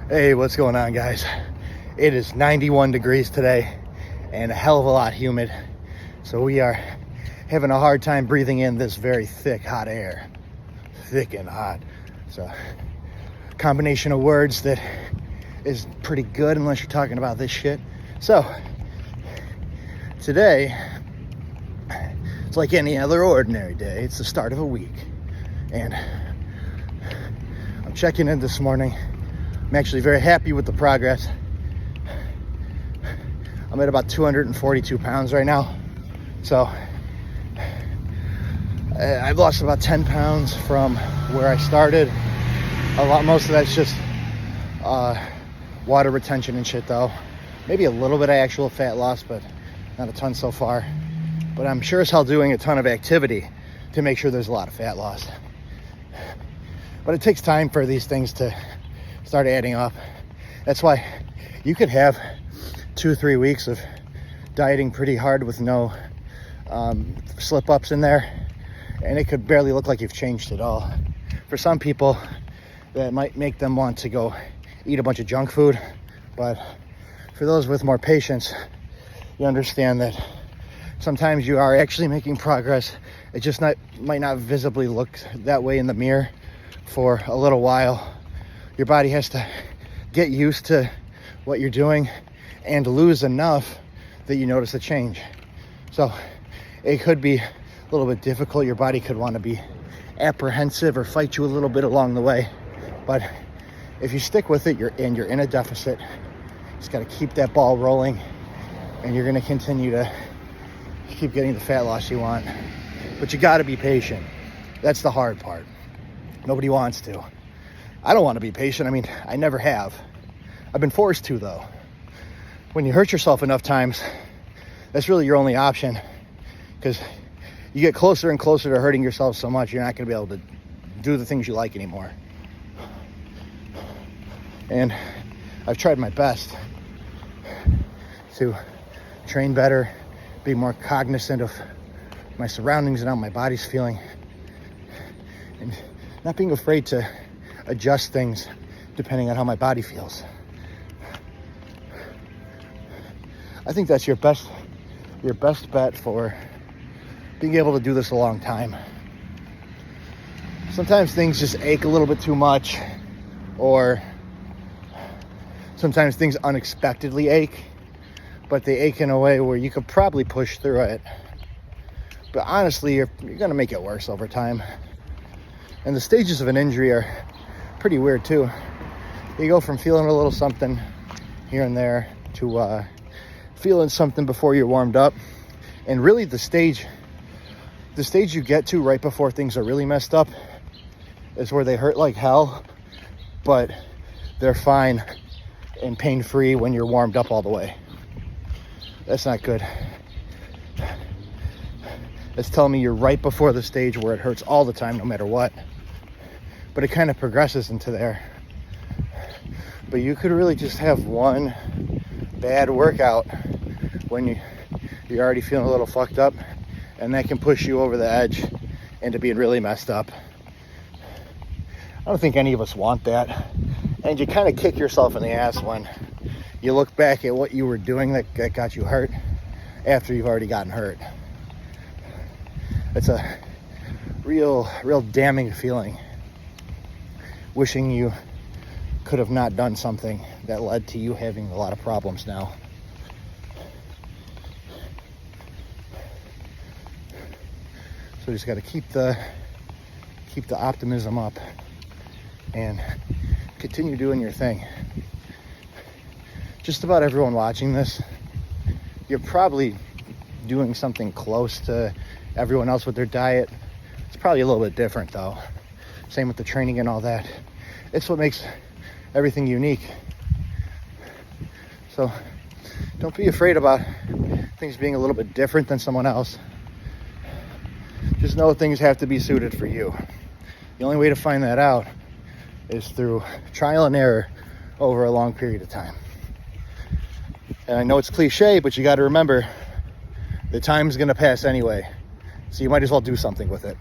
Hey, what's going on, guys? It is 91 degrees today and a hell of a lot humid. So we are having a hard time breathing in this very thick, hot air. Thick and hot. So, combination of words that is pretty good unless you're talking about this shit. So, today, it's like any other ordinary day. It's the start of a week. And I'm checking in this morning. I'm actually very happy with the progress. I'm at about 242 pounds right now. So I've lost about 10 pounds from where I started. Most of that's just water retention and shit though. Maybe a little bit of actual fat loss, but not a ton so far. But I'm sure as hell doing a ton of activity to make sure there's a lot of fat loss. But it takes time for these things to start adding up. That's why you could have 2-3 weeks of dieting pretty hard with no slip-ups in there, and it could barely look like you've changed at all. For some people, that might make them want to go eat a bunch of junk food, but for those with more patience, you understand that sometimes you are actually making progress. It just might not visibly look that way in the mirror for a little while. Your body has to get used to what you're doing and lose enough that you notice a change. So it could be a little bit difficult. Your body could want to be apprehensive or fight you a little bit along the way. But if you stick with it, you're in a deficit. Just got to keep that ball rolling, and you're going to continue to keep getting the fat loss you want. But you got to be patient. That's the hard part. Nobody wants to. I don't want to be patient. I mean, I never have. I've been forced to, though. When you hurt yourself enough times, that's really your only option, because you get closer and closer to hurting yourself so much, you're not going to be able to do the things you like anymore. And I've tried my best to train better, be more cognizant of my surroundings and how my body's feeling, and not being afraid to adjust things depending on how my body feels. I think that's your best bet for being able to do this a long time. Sometimes things just ache a little bit too much, or sometimes things unexpectedly ache, but they ache in a way where you could probably push through it. But honestly, you're gonna make it worse over time. And the stages of an injury are pretty weird too. You go from feeling a little something here and there to feeling something before you're warmed up. And really the stage you get to right before things are really messed up is where they hurt like hell, but they're fine and pain-free when you're warmed up all the way. That's not good. It's telling me you're right before the stage where it hurts all the time, no matter what. But it kind of progresses into there. But you could really just have one bad workout when you're already feeling a little fucked up, and that can push you over the edge into being really messed up. I don't think any of us want that. And you kind of kick yourself in the ass when you look back at what you were doing that got you hurt after you've already gotten hurt. It's a real damning feeling. Wishing you could have not done something that led to you having a lot of problems now. So you just got to keep the optimism up and continue doing your thing. Just about everyone watching this, you're probably doing something close to everyone else with their diet. It's probably a little bit different though. Same with the training and all that. It's what makes everything unique. So don't be afraid about things being a little bit different than someone else. Just know things have to be suited for you. The only way to find that out is through trial and error over a long period of time. And I know it's cliche, but you got to remember the time's going to pass anyway. So you might as well do something with it.